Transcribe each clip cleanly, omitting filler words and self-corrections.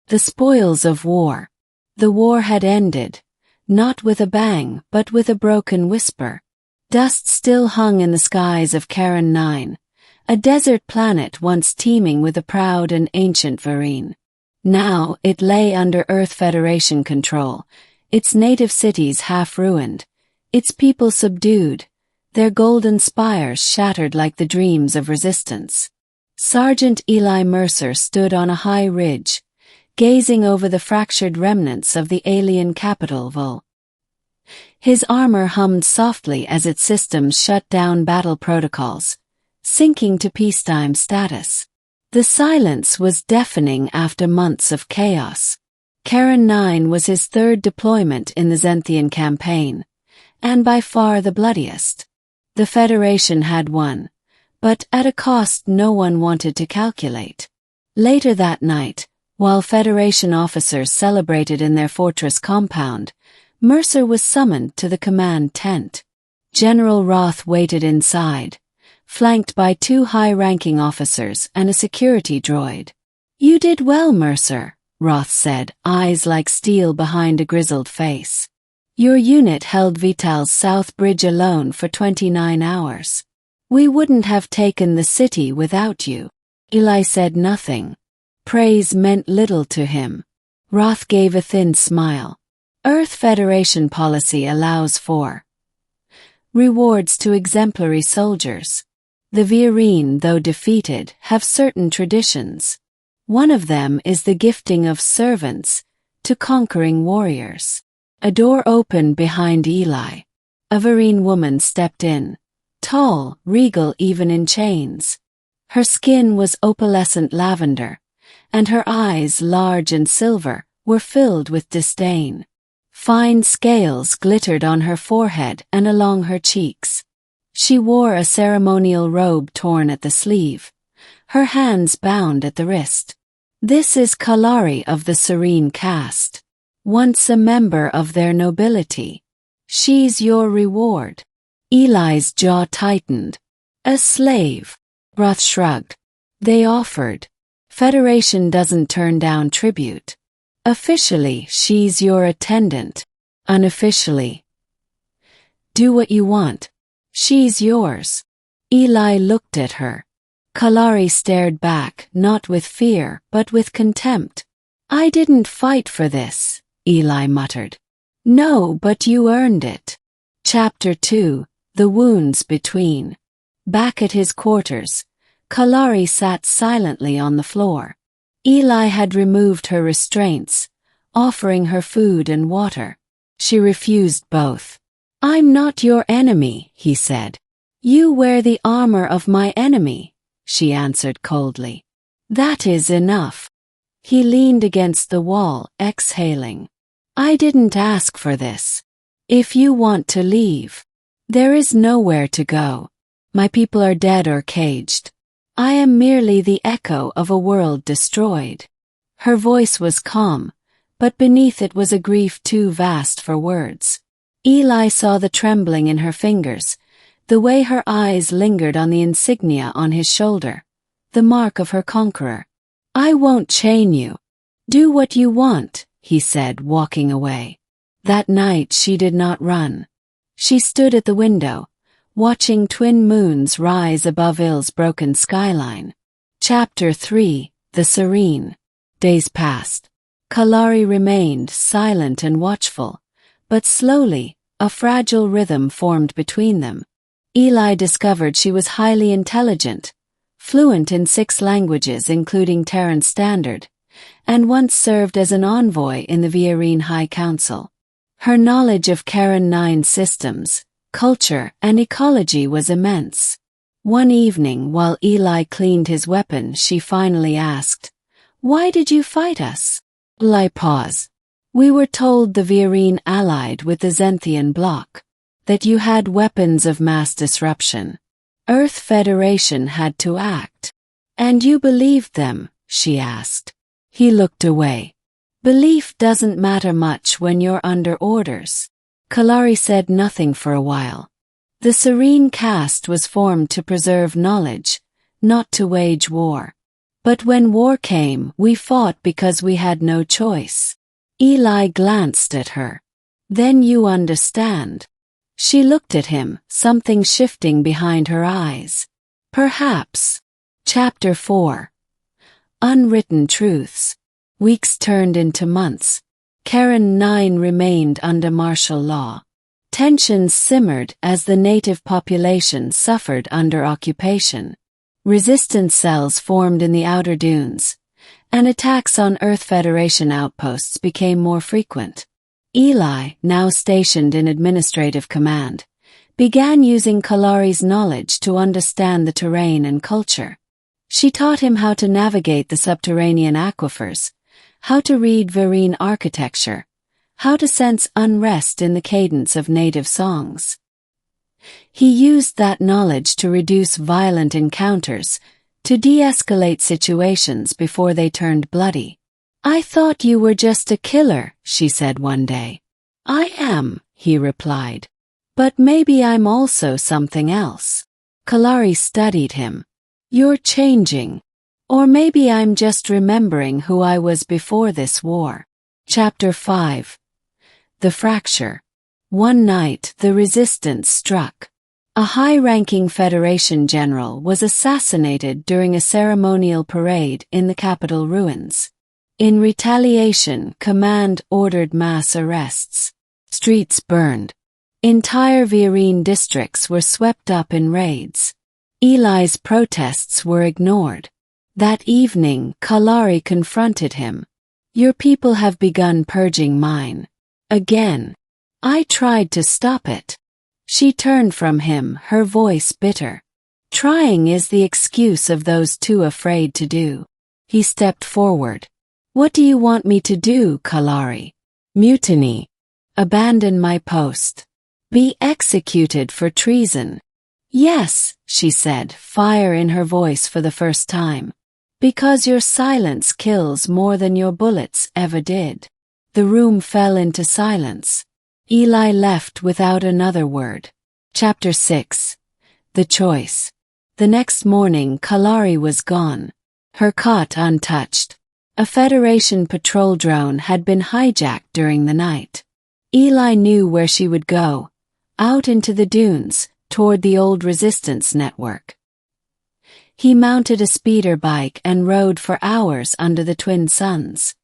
The spoils of war. The war had ended, not with a bang but with a broken whisper. Dust still hung in the skies of Charon 9, a desert planet once teeming with a proud and ancient Varine. Now it lay under Earth Federation control, its native cities half ruined, its people subdued, their golden spires shattered like the dreams of resistance. Sergeant Eli Mercer stood on a high ridge, gazing over the fractured remnants of the alien capital Vol. His armor hummed softly as its systems shut down battle protocols, sinking to peacetime status. The silence was deafening after months of chaos. Charon 9 was his third deployment in the Zenthian campaign, and by far the bloodiest. The Federation had won, but at a cost no one wanted to calculate. Later that night, while Federation officers celebrated in their fortress compound, Mercer was summoned to the command tent. General Roth waited inside, flanked by 2 high-ranking officers and a security droid. "You did well, Mercer," Roth said, eyes like steel behind a grizzled face. "Your unit held Vital's South Bridge alone for 29 hours. We wouldn't have taken the city without you." Eli said nothing. Praise meant little to him. Roth gave a thin smile. Earth Federation policy allows for rewards to exemplary soldiers. The Virine, though defeated, have certain traditions. One of them is the gifting of servants to conquering warriors. A door opened behind Eli. A Virine woman stepped in, tall, regal even in chains. Her skin was opalescent lavender, and her eyes, large and silver, were filled with disdain. Fine scales glittered on her forehead and along her cheeks. She wore a ceremonial robe torn at the sleeve, her hands bound at the wrist. "This is Kalari of the Serene caste, once a member of their nobility. She's your reward." Eli's jaw tightened. "A slave?" Roth shrugged. "They offered. Federation doesn't turn down tribute. Officially, she's your attendant. Unofficially, do what you want. She's yours." Eli looked at her. Kalari stared back, not with fear, but with contempt. "I didn't fight for this," Eli muttered. "No, but you earned it." Chapter 2, The Wounds Between. Back at his quarters, Kalari sat silently on the floor. Eli had removed her restraints, offering her food and water. She refused both. "I'm not your enemy," he said. "You wear the armor of my enemy," she answered coldly. "That is enough." He leaned against the wall, exhaling. "I didn't ask for this. If you want to leave, there is nowhere to go. My people are dead or caged. I am merely the echo of a world destroyed." Her voice was calm, but beneath it was a grief too vast for words. Eli saw the trembling in her fingers, the way her eyes lingered on the insignia on his shoulder, the mark of her conqueror. "I won't chain you. Do what you want," he said, walking away. That night she did not run. She stood at the window, watching twin moons rise above Il's broken skyline. Chapter 3, The Serene. Days passed. Kalari remained silent and watchful, but slowly, a fragile rhythm formed between them. Eli discovered she was highly intelligent, fluent in 6 languages including Terran Standard, and once served as an envoy in the Virine High Council. Her knowledge of Charon 9 systems, culture, and ecology was immense. One evening while Eli cleaned his weapon, she finally asked, "Why did you fight us?" Eli paused. "We were told the Virine allied with the Zenthian bloc, that you had weapons of mass disruption. Earth Federation had to act." "And you believed them?" she asked. He looked away. "Belief doesn't matter much when you're under orders." Kalari said nothing for a while. The Serene caste was formed to preserve knowledge, not to wage war. But when war came, we fought because we had no choice. Eli glanced at her. Then you understand. She looked at him, something shifting behind her eyes. Perhaps. Chapter 4. Unwritten Truths. Weeks turned into months. Karen 9 remained under martial law. Tensions simmered as the native population suffered under occupation. Resistance cells formed in the outer dunes, and attacks on Earth Federation outposts became more frequent. Eli, now stationed in administrative command, began using Kalari's knowledge to understand the terrain and culture. She taught him how to navigate the subterranean aquifers, how to read Vereen architecture, how to sense unrest in the cadence of native songs. He used that knowledge to reduce violent encounters, to de-escalate situations before they turned bloody. "I thought you were just a killer," she said one day. "I am," he replied. "But maybe I'm also something else." Kalari studied him. "You're changing. Or maybe I'm just remembering who I was before this war." Chapter 5. The Fracture. One night, the resistance struck. A high-ranking Federation general was assassinated during a ceremonial parade in the capital ruins. In retaliation, command ordered mass arrests. Streets burned. Entire Vereen districts were swept up in raids. Eli's protests were ignored. That evening, Kalari confronted him. "Your people have begun purging mine. Again. I tried to stop it." She turned from him, her voice bitter. "Trying is the excuse of those too afraid to do." He stepped forward. "What do you want me to do, Kalari?" "Mutiny. Abandon my post. Be executed for treason." "Yes," she said, fire in her voice for the first time. "Because your silence kills more than your bullets ever did." The room fell into silence. Eli left without another word. Chapter 6. The Choice. The next morning, Kalari was gone. Her cot untouched. A Federation patrol drone had been hijacked during the night. Eli knew where she would go. Out into the dunes, toward the old resistance network. He mounted a speeder bike and rode for hours under the twin suns.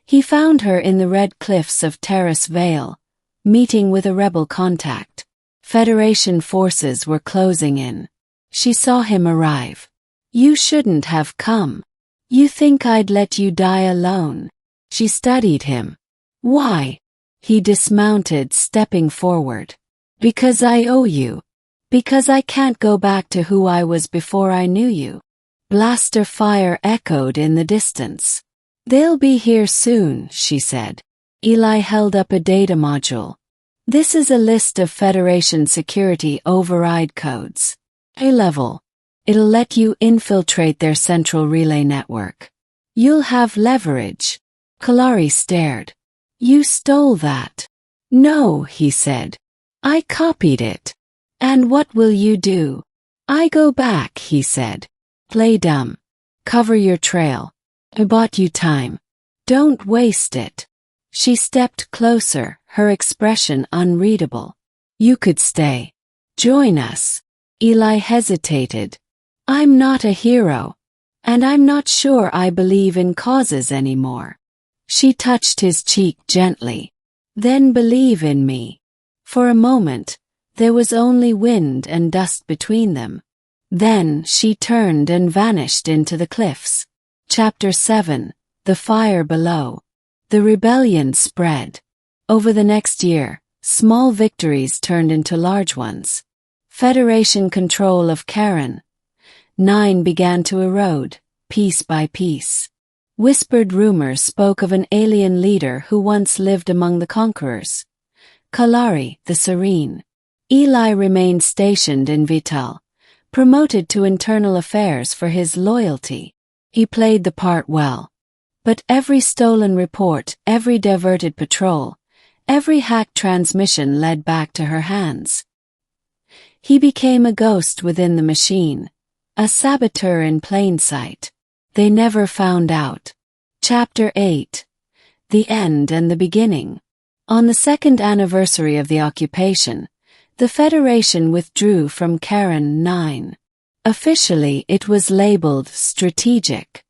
He found her in the red cliffs of Terrace Vale, meeting with a rebel contact. Federation forces were closing in. She saw him arrive. "You shouldn't have come. You think I'd let you die alone?" She studied him. "Why?" He dismounted, stepping forward. "Because I owe you. Because I can't go back to who I was before I knew you." Blaster fire echoed in the distance. "They'll be here soon," she said. Eli held up a data module. "This is a list of Federation security override codes. A-level. It'll let you infiltrate their central relay network. You'll have leverage." Kalari stared. "You stole that." "No," he said. "I copied it." "And what will you do?" "I go back," he said. "Play dumb. Cover your trail. I bought you time. Don't waste it." She stepped closer, her expression unreadable. "You could stay. Join us." Eli hesitated. "I'm not a hero. And I'm not sure I believe in causes anymore." She touched his cheek gently. "Then believe in me." For a moment, there was only wind and dust between them. Then she turned and vanished into the cliffs. Chapter 7. The Fire Below. The rebellion spread. Over the next year, small victories turned into large ones. Federation control of Karen 9 began to erode, piece by piece. Whispered rumors spoke of an alien leader who once lived among the conquerors. Kalari, the Serene. Eli remained stationed in Vital, promoted to internal affairs for his loyalty. He played the part well. But every stolen report, every diverted patrol, every hacked transmission led back to her hands. He became a ghost within the machine, a saboteur in plain sight. they never found out. Chapter 8. The End and the Beginning. On the second anniversary of the occupation, the Federation withdrew from Karen 9. Officially, it was labeled strategic.